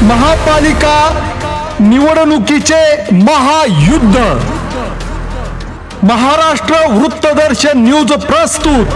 महापालिका निवडणुकीचे महायुद्ध महाराष्ट्र वृत्तदर्शन न्यूज प्रस्तुत।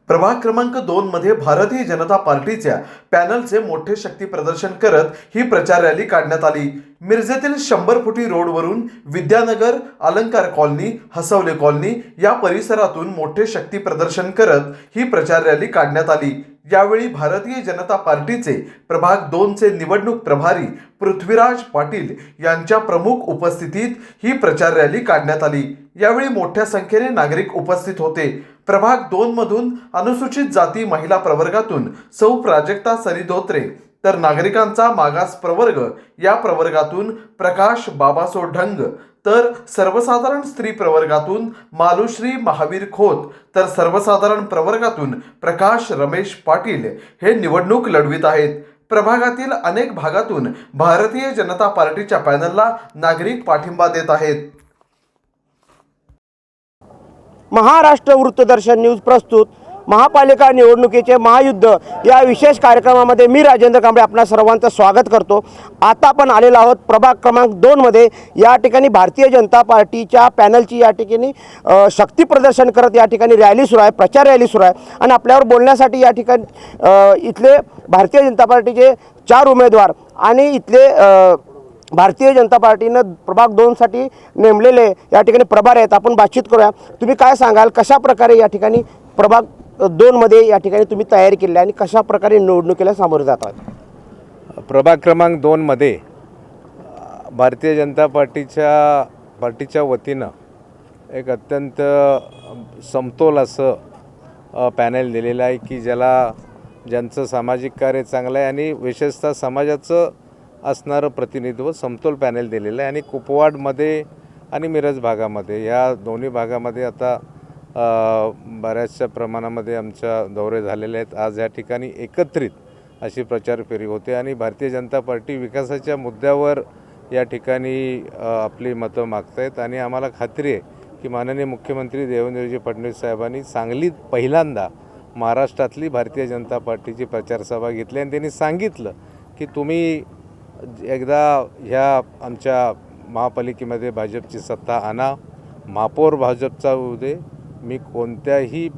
प्रभाग क्रमांक 2 मध्ये भारतीय जनता पार्टीच्या पॅनलचे मोठे शक्ती प्रदर्शन करत ही प्रचार रॅली काढण्यात आली। मिरजेतील 100 फुटी रोडवरून विद्यानगर, अलंकार कॉलनी, हसवले कॉलनी या परिसरातून मोठे शक्ती प्रदर्शन करत ही प्रचार रॅली काढण्यात आली। यावेळी भारतीय जनता पार्टीचे प्रभाग 2 चे निवडणूक प्रभारी पृथ्वीराज पाटील यांच्या प्रमुख उपस्थितीत ही प्रचार रॅली काढण्यात आली। यावेळी मोठ्या संख्येने नागरिक उपस्थित होते। प्रभाग 2 मधून अनुसूचित जाती महिला प्रवर्गातून सौ प्राजक्ता सरी धोत्रे, तर नागरिकांचा मागास प्रवर्ग या प्रवर्गातून प्रकाश बाबासो ढंग, तर सर्वसाधारण स्त्री प्रवर्गातून मालुश्री महावीर खोत, तर सर्वसाधारण प्रवर्गातून प्रकाश रमेश पाटील हे निवडणूक लढवित आहेत। प्रभागातील अनेक भागातून भारतीय जनता पार्टीच्या पॅनलला नागरिक पाठिंबा देत आहेत। महाराष्ट्र वृत्तदर्शन न्यूज प्रस्तुत महापालिका निवडणुकीचे महायुद्ध या विशेष कार्यक्रमामध्ये मी राजेंद्र कांबळे आपणा सर्वांचं स्वागत करतो। आता आपण आलेलो आहोत प्रभाग क्रमांक 2 मध्ये। या ठिकाणी भारतीय जनता पार्टीच्या पॅनलची या ठिकाणी शक्ती प्रदर्शन करत या ठिकाणी रॅली सुरू आहे, प्रचार रॅली सुरू आहे। आणि आपल्यावर बोलण्यासाठी या ठिकाणी इथले भारतीय जनता पार्टीचे 4 उमेदवार आणि इथले भारतीय जनता पार्टीनं प्रभाग 2 साठी नेमलेले या ठिकाणी प्रभारी आहेत। आपण बातचीत करूया। तुम्ही काय सांगाल, कशा प्रकारे या ठिकाणी प्रभाग 2 मध्ये या ठिकाणी तुम्ही तयारी केली आणि कशा प्रकारे निवडणुकीला सामोरे जात आहात? प्रभाग क्रमांक 2 मध्ये भारतीय जनता पार्टीच्या वतीनं एक अत्यंत समतोल असं पॅनल दिलेलं आहे की ज्यांचं सामाजिक कार्य चांगलं आहे आणि विशेषतः समाजाचं असणारं प्रतिनिधित्व समतोल पॅनल दिलेलं आहे। आणि कुपवाडमध्ये आणि मिरज भागामध्ये या दोन्ही भागामध्ये आता बऱ्याचशा प्रमाणामध्ये आमच्या दौरे झालेले आहेत। आज या ठिकाणी एकत्रित अशी प्रचार फेरी होते आणि भारतीय जनता पार्टी विकासाच्या मुद्द्यावर या ठिकाणी आपली मतं मागत आहेत। आणि आम्हाला खात्री आहे की माननीय मुख्यमंत्री देवेंद्रजी फडणवीस साहेबांनी सांगलीत पहिल्यांदा महाराष्ट्रातली भारतीय जनता पार्टीची प्रचारसभा घेतली आणि त्यांनी सांगितलं की तुम्ही एकदा ह्या आमच्या महापालिकेमध्ये भाजपची सत्ता आणा, महापौर भाजपचा होऊ दे, मी कोणत्याही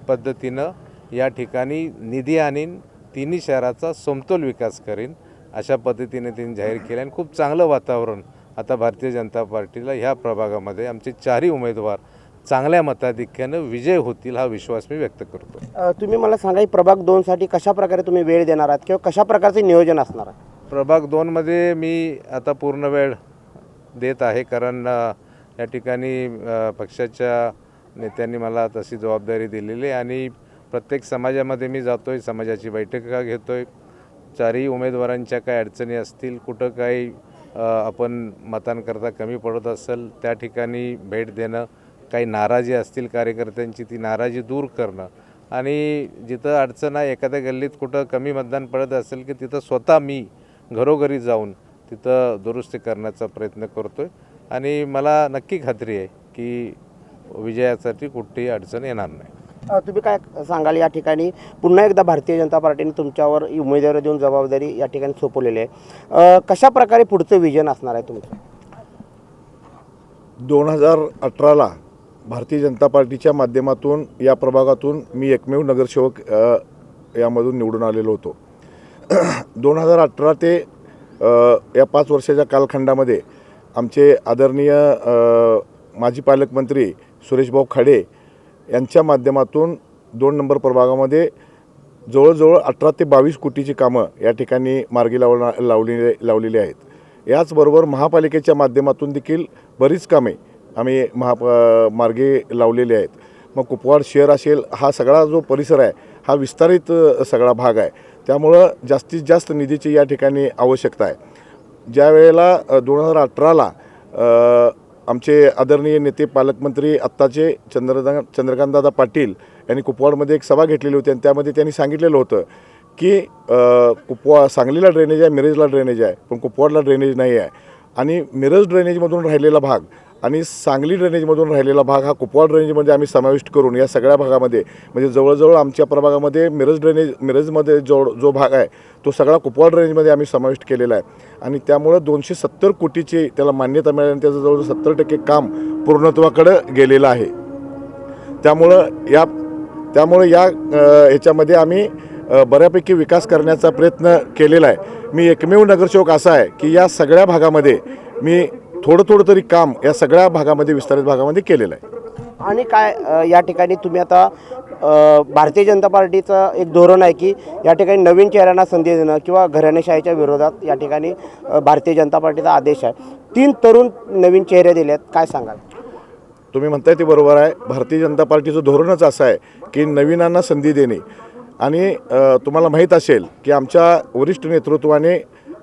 पद्धतीनं या ठिकाणी निधी आणीन, तिन्ही शहराचा समतोल विकास करीन, अशा पद्धतीने त्यांनी जाहीर केले। आणि खूप चांगलं वातावरण आता भारतीय जनता पार्टीला ह्या प्रभागामध्ये आमचे 4ही उमेदवार चांगल्या मताधिक्यानं विजय होतील हा विश्वास मी व्यक्त करतो। तुम्ही मला सांगा, प्रभाग 2 साठी कशा प्रकारे तुम्ही वेळ देणार आहात किंवा कशा प्रकारचे नियोजन असणार आहे? प्रभाग 2 मध्ये मी आता पूर्ण वेळ देत आहे, कारण या ठिकाणी पक्षाच्या नेत्यांनी मला तशी जबाबदारी दिलेली आहे आणि प्रत्येक समाजामध्ये मी जातो आहे, समाजाची बैठका घेतो आहे। 4ही उमेदवारांच्या काही अडचणी असतील, कुठं काही आपण मतांकरता कमी पडत असेल त्या ठिकाणी भेट देणं, काही नाराजी असतील कार्यकर्त्यांची ती नाराजी दूर करणं, आणि जिथं अडचण आहे एखाद्या गल्लीत कुठं कमी मतदान पडत असेल की तिथं स्वतः मी घरोघरी जाऊन तिथं दुरुस्ती करण्याचा प्रयत्न करतो आहे। आणि मला नक्की खात्री आहे की विजयासाठी कुठलीही अडचण येणार नाही। तुम्ही काय सांगाल, या ठिकाणी पुन्हा एकदा भारतीय जनता पार्टीने तुमच्यावर उमेदवारी देऊन जबाबदारी या ठिकाणी सोपवलेली आहे, कशा प्रकारे पुढचं विजन असणार आहे तुमचं? 2018ला भारतीय जनता पार्टीच्या माध्यमातून या प्रभागातून मी एकमेव नगरसेवक यामधून निवडून आलेलो होतो। 2018 ते या 5 वर्षाच्या कालखंडामध्ये आमचे आदरणीय माजी पालकमंत्री सुरेशभाऊ खाडे यांच्या माध्यमातून 2 नंबर प्रभागामध्ये जवळजवळ 18 ते 22 कोटीची कामं या ठिकाणी मार्गी लावलेली आहेत। याचबरोबर महापालिकेच्या माध्यमातून देखील बरीच कामे आम्ही मार्गे लावलेले आहेत। मग कुपवाड शहर असेल, हा सगळा जो परिसर आहे हा विस्तारित सगळा भाग आहे, त्यामुळं जास्तीत जास्त निधीची या ठिकाणी आवश्यकता आहे। ज्या वेळेला 2018ला आमचे आदरणीय नेते पालकमंत्री आत्ताचे चंद्रकांतदादा पाटील यांनी कुपवाडमध्ये एक सभा घेतलेली होती आणि त्यामध्ये त्यांनी सांगितलेलं होतं की सांगलीला ड्रेनेज आहे, मिरजला ड्रेनेज आहे, पण कुपवाडला ड्रेनेज नाही आहे। आणि मिरज ड्रेनेजमधून राहिलेला भाग आणि सांगली ड्रेनेजमधून राहिलेला भाग हा कुपवाड ड्रेनेजमध्ये आम्ही समाविष्ट करून या सगळ्या भागामध्ये म्हणजे जवळजवळ आमच्या प्रभागामध्ये मिरजमध्ये जो भाग आहे तो सगळा कुपवाड ड्रेनेजमध्ये आम्ही समाविष्ट केलेला आहे आणि त्यामुळं 270 कोटीची त्याला मान्यता मिळाली आणि त्याचं जवळजवळ 70% काम पूर्णत्वाकडं गेलेलं आहे. त्यामुळं या ह्याच्यामध्ये आम्ही बऱ्यापैकी विकास करण्याचा प्रयत्न केलेला आहे. मी एकमेव नगरसेवक असा आहे की या सगळ्या भागामध्ये मी थोडं तरी काम या सगळ्या भागामध्ये विस्तारित भागामध्ये केलेलं आहे. आणि काय या ठिकाणी तुम्ही आता भारतीय जनता पार्टीचं एक धोरण आहे की या ठिकाणी नवीन चेहऱ्यांना संधी देणं किंवा घराणेशाहीच्या विरोधात या ठिकाणी भारतीय जनता पार्टीचा आदेश आहे. 3 तरुण नवीन चेहरे दिले आहेत, काय सांगाल? तुम्ही म्हणताय ते बरोबर आहे. भारतीय जनता पार्टीचं धोरणच असं आहे की नवीनांना संधी देणे आणि तुम्हाला माहीत असेल की आमच्या वरिष्ठ नेतृत्वाने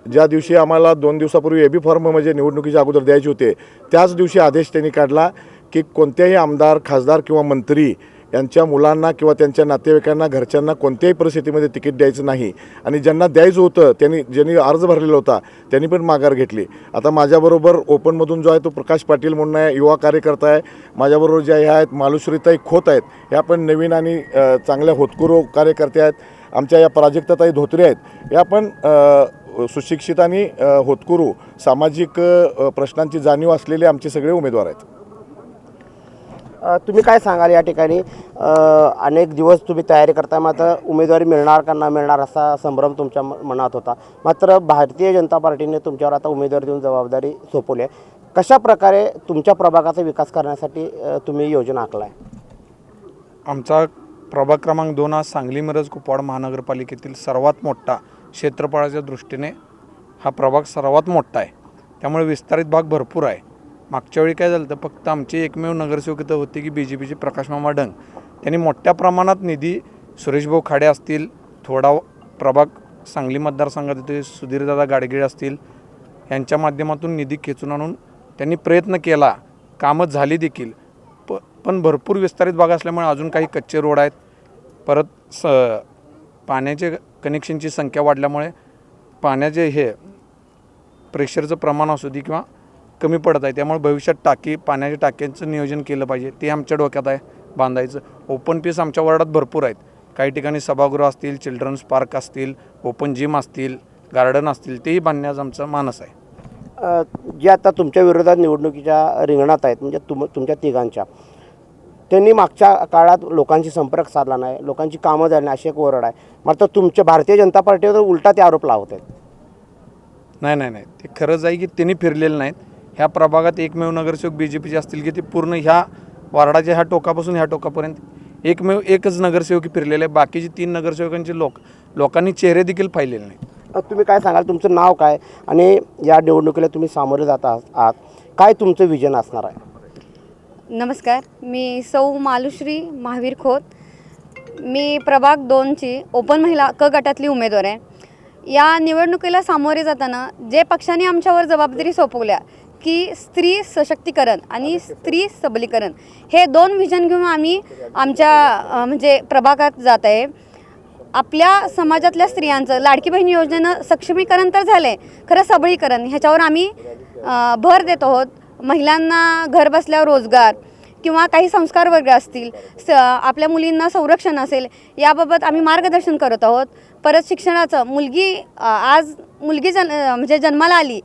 ज्या दिवशी आम्हाला 2 दिवसापूर्वी एबी फॉर्म म्हणजे निवडणुकीच्या अगोदर द्यायचे होते त्याच दिवशी आदेश त्यांनी काढला की कोणत्याही आमदार, खासदार किंवा मंत्री यांच्या मुलांना किंवा त्यांच्या नातेवाईकांना, घरच्यांना कोणत्याही परिस्थितीमध्ये तिकीट द्यायचं नाही आणि ज्यांना द्यायचं होतं ज्यांनी अर्ज भरलेला होता त्यांनी पण माघार घेतली. आता माझ्याबरोबर ओपनमधून जो आहे तो प्रकाश पाटील म्हणून आहे, युवा कार्यकर्ता आहे. माझ्याबरोबर ज्या ह्या आहेत मालुश्रीताई खोत आहेत, ह्या पण नवीन आणि चांगल्या होतकरू कार्यकर्त्या आहेत. आमच्या या प्राजक्ताताई धोत्रे आहेत, या पण सुशिक्षित आणि होतकरू सामाजिक प्रश्नांची जाणीव असलेले आमचे सगळे उमेदवार आहेत. तुम्ही काय सांगाल या ठिकाणी अनेक दिवस तुम्ही तयारी करताय, मात्र उमेदवारी मिळणार का न मिळणार असा संभ्रम तुमच्या मनात होता. मात्र भारतीय जनता पार्टीने तुमच्यावर आता उमेदवारी देऊन जबाबदारी सोपवली आहे. कशा प्रकारे तुमच्या प्रभागाचा विकास करण्यासाठी तुम्ही योजना आखलाय? आमचा प्रभाग क्रमांक 2 हा सांगली मिरज कुपवाड महानगरपालिकेतील सर्वात मोठा, क्षेत्रफळाच्या दृष्टीने हा प्रभाग सर्वात मोठा आहे. त्यामुळे विस्तारित भाग भरपूर आहे. मागच्या वेळी काय झालं तर फक्त आमची एकमेव नगरसेवक इथं होती की BJPचे प्रकाशमामा डंग. त्यांनी मोठ्या प्रमाणात निधी, सुरेशभाऊ खाडे असतील, थोडा प्रभाग सांगली मतदारसंघात येते सुधीरदादा गाडगीळ असतील, यांच्या माध्यमातून निधी खेचून आणून त्यांनी प्रयत्न केला, कामं झाली देखील. पण भरपूर विस्तारित भाग असल्यामुळे अजून काही कच्चे रोड आहेत. परत पाण्याचे कनेक्शनची संख्या वाढल्यामुळे पाण्याचे प्रेशरचं प्रमाण असू दे किंवा कमी पडत आहे. त्यामुळे भविष्यात पाण्याच्या टाक्यांचं नियोजन केलं पाहिजे, ते आमच्या डोक्यात आहे बांधायचं. ओपन पीस आमच्या वार्डात भरपूर आहेत. काही ठिकाणी सभागृह असतील, चिल्ड्रन्स पार्क असतील, ओपन जिम असतील, गार्डन असतील, तेही बांधण्याचा आमचा मानस आहे. जे आता तुमच्या विरोधात निवडणुकीच्या रिंगणात आहेत म्हणजे तुमच्या तिघांच्या, त्यांनी मागच्या काळात लोकांशी संपर्क साधला नाही, लोकांची कामं झाली नाही अशी एक ओरड आहे. मात्र तुमच्या भारतीय जनता पार्टीवर उलटा ते आरोप लावत आहेत. नाही, ते खरंच आहे की त्यांनी फिरलेलं नाहीत. ह्या प्रभागात एकमेव नगरसेवक BJPचे असतील की ते पूर्ण ह्या वार्डाच्या ह्या टोकापासून ह्या टोकापर्यंत एकच नगरसेवक फिरलेले आहे. बाकीचे 3 नगरसेवकांचे लोकांनी चेहरे देखील पाहिलेले नाहीत. तुम्ही काय सांगाल, तुमचं नाव काय आणि या निवडणुकीला तुम्ही सामोरे जात आहात, काय तुमचं विजन असणार आहे? नमस्कार, मी सौ मालुश्री महावीर खोत. मी प्रभाग 2ची ओपन महिला क गटातली उमेदवार आहे. या निवडणुकीला सामोरे जाताना जे पक्षाने आमच्यावर जबाबदारी सोपवल्या की स्त्री सशक्तीकरण आणि स्त्री सबलीकरण, हे 2 विजन घेऊन आम्ही आमच्या म्हणजे प्रभागात जात आहे. आपल्या समाजातल्या स्त्रियांचं लाडकी बहीण योजनेनं सक्षमीकरण तर झालं आहे, खरं सबलीकरण ह्याच्यावर आम्ही भर देत आहोत. महिलांना घर बसल्यावर रोजगार किंवा काही संस्कार वर्ग असतील, आपल्या मुलींना संरक्षण असेल, याबाबत आम्ही मार्गदर्शन करत आहोत. परत शिक्षणाचं, आज मुलगी म्हणजे जन्माला आली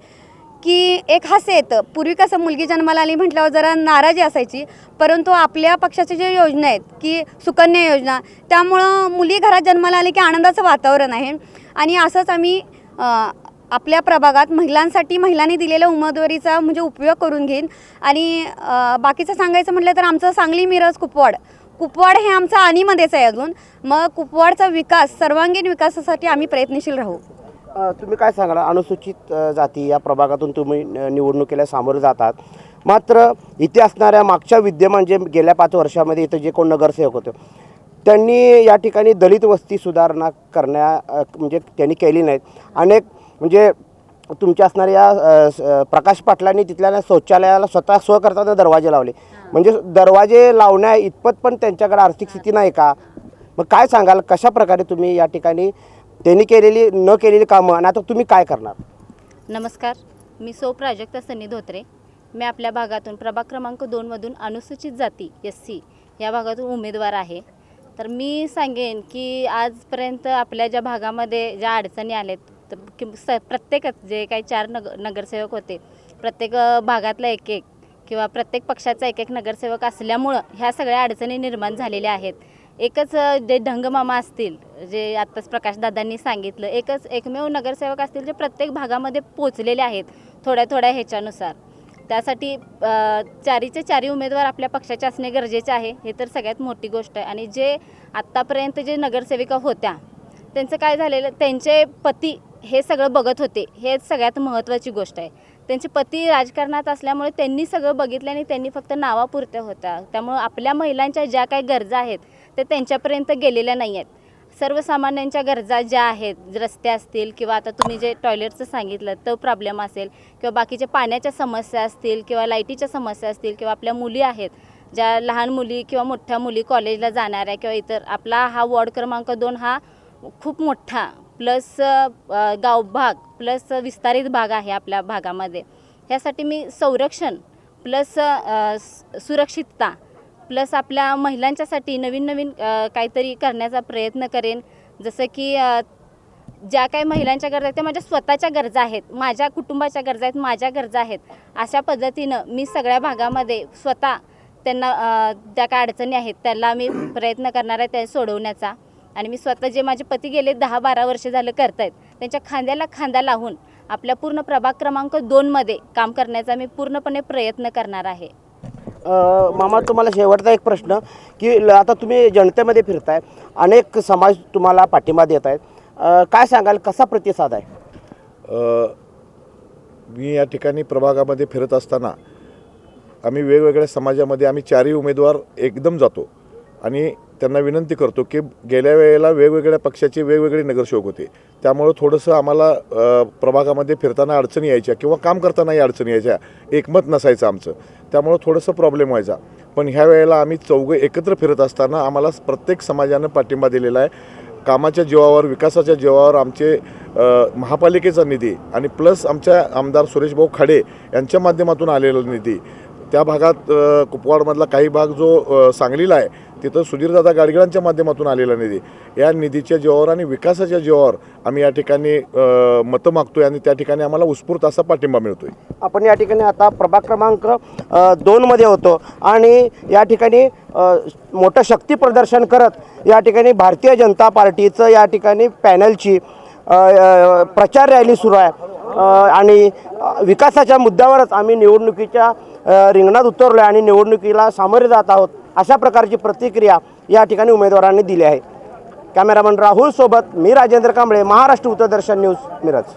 की एक हास्य येतं. पूर्वी कसं मुलगी जन्माला आली म्हटल्यावर जरा नाराजी असायची, परंतु आपल्या पक्षाच्या ज्या योजना आहेत की सुकन्या योजना, त्यामुळं मुली घरात जन्माला आली की आनंदाचं वातावरण आहे. आणि असंच आम्ही आपल्या प्रभागात महिलांनी दिलेल्या उमेदवारीचा म्हणजे उपयोग करून घेईन. आणि बाकीचं सांगायचं म्हटलं तर आमचं सांगली मिरज कुपवाड हे आमचं आणीमध्येच आहे अजून. मग कुपवाडचा विकास, सर्वांगीण विकासासाठी आम्ही प्रयत्नशील राहू. तुम्ही काय सांगाल, अनुसूचित जाती या प्रभागातून तुम्ही निवडणुकीला सामोरे जातात, मात्र इथे असणाऱ्या मागच्या विद्यमान जे गेल्या 5 वर्षामध्ये इथं जे कोण नगरसेवक होते त्यांनी या ठिकाणी दलित वस्ती सुधारणा म्हणजे त्यांनी केली नाहीत. अनेक म्हणजे तुमच्या असणाऱ्या प्रकाश पाटलांनी तिथल्या शौचालयाला स्वतः स्वखर्चाने दरवाजे लावले, म्हणजे दरवाजे लावण्या इतपत पण त्यांच्याकडे आर्थिक स्थिती नाही का? मग काय सांगाल, कशा प्रकारे तुम्ही या ठिकाणी त्यांनी केलेली कामं आणि आता तुम्ही काय करणार? नमस्कार, मी सौ प्राजक्ता सनी धोत्रे. मी आपल्या भागातून प्रभाग क्रमांक 2मधून अनुसूचित जाती SC या भागातून उमेदवार आहे. तर मी सांगेन की आजपर्यंत आपल्या ज्या भागामध्ये ज्या अडचणी आल्यात तर प्रत्येकच जे काही 4 नगरसेवक होते, प्रत्येक भागातला एक किंवा प्रत्येक पक्षाचा एक नगरसेवक असल्यामुळं ह्या सगळ्या अडचणी निर्माण झालेल्या आहेत. एकच जे ढंगमामा असतील, जे आत्ताच प्रकाशदादांनी सांगितलं, एकमेव नगरसेवक असतील जे प्रत्येक भागामध्ये पोचलेले आहेत थोड्या ह्याच्यानुसार. त्यासाठी 4चे 4 उमेदवार आपल्या पक्षाचे असणे गरजेचे आहे, हे तर सगळ्यात मोठी गोष्ट आहे. आणि जे आत्तापर्यंत जे नगरसेविका होत्या त्यांचं काय झालेलं, त्यांचे पती हे सगळं बघत होते, हे सगळ्यात महत्त्वाची गोष्ट आहे. त्यांचे पती राजकारणात असल्यामुळे त्यांनी सगळं बघितलं आणि त्यांनी फक्त नावापुरत्या होत्या. त्यामुळं आपल्या महिलांच्या ज्या काही गरजा आहेत ते त्यांच्यापर्यंत गेलेल्या नाही आहेत. सर्वसामान्यांच्या गरजा ज्या आहेत, रस्ते असतील किंवा आता तुम्ही जे टॉयलेटचं सांगितलं तो प्रॉब्लेम असेल किंवा बाकीच्या पाण्याच्या समस्या असतील किंवा लाईटीच्या समस्या असतील किंवा आपल्या मुली आहेत ज्या लहान मुली किंवा मोठ्या मुली कॉलेजला जाणाऱ्या किंवा इतर, आपला हा वॉर्ड क्रमांक 2 हा खूप मोठा प्लस गाव भाग प्लस विस्तारित भाग आहे आपल्या भागामध्ये. ह्यासाठी मी संरक्षण प्लस सुरक्षितता प्लस आपल्या महिलांच्यासाठी नवीन काहीतरी करण्याचा प्रयत्न करेन. जसं की ज्या काही महिलांच्या गरजा आहेत त्या माझ्या स्वतःच्या गरजा आहेत, माझ्या कुटुंबाच्या गरजा आहेत, माझ्या गरजा आहेत. अशा पद्धतीनं मी सगळ्या भागामध्ये स्वतः त्यांना ज्या काय अडचणी आहेत त्याला मी प्रयत्न करणार आहे त्या सोडवण्याचा. आणि मी स्वतः जे माझे पती गेले 10-12 वर्ष झालं करत आहेत त्यांच्या खांद्याला खांदा लावून आपल्या पूर्ण प्रभाग क्रमांक 2मध्ये काम करण्याचा मी पूर्णपणे प्रयत्न करणार आहे. मामा, तुम्हाला शेवटचा एक प्रश्न की आता तुम्ही जनतेमध्ये फिरताय, अनेक समाज तुम्हाला पाठिंबा देत आहेत, काय सांगाल, कसा प्रतिसाद आहे? मी या ठिकाणी प्रभागामध्ये फिरत असताना आम्ही वेगवेगळ्या समाजामध्ये आम्ही 4ही उमेदवार एकदम जातो आणि त्यांना विनंती करतो की गेल्या वेळेला वेगवेगळ्या पक्षाचे वेगवेगळे नगरसेवक होते, त्यामुळं थोडंसं आम्हाला प्रभागामध्ये फिरताना अडचणी यायच्या किंवा काम करतानाही अडचणी यायच्या, एकमत नसायचं आमचं, त्यामुळं थोडंसं प्रॉब्लेम व्हायचा. पण ह्या वेळेला आम्ही चौघे एकत्र फिरत असताना आम्हाला प्रत्येक समाजानं पाठिंबा दिलेला आहे. कामाच्या जीवावर, विकासाच्या जीवावर आमचे महापालिकेचा निधी आणि प्लस आमच्या आमदार सुरेशभाऊ खाडे यांच्या माध्यमातून आलेला निधी, त्या भागात कुपवाडमधला काही भाग जो सांगलीला आहे तिथं सुधीरदादा गाडगिळांच्या माध्यमातून आलेला निधी, या निधीच्या जीवावर आणि विकासाच्या जीवावर आम्ही या ठिकाणी मतं मागतोय आणि त्या ठिकाणी आम्हाला उत्स्फूर्त असा पाठिंबा मिळतोय. आपण या ठिकाणी आता प्रभाग क्रमांक 2मध्ये होतो आणि या ठिकाणी मोठं शक्ती प्रदर्शन करत या ठिकाणी भारतीय जनता पार्टीचं या ठिकाणी पॅनलची प्रचार रॅली सुरू आहे आणि विकासाच्या मुद्द्यावरच आम्ही निवडणुकीच्या रिंगणात उतरलो आहे आणि निवडणुकीला सामोरे जात आहोत, अशा प्रकारची प्रतिक्रिया या ठिकाणी उमेदवारांनी दिली आहे. कॅमेरामन राहुल सोबत मी राजेंद्र कांबळे, महाराष्ट्र उत्तर दर्शन न्यूज, मिरज.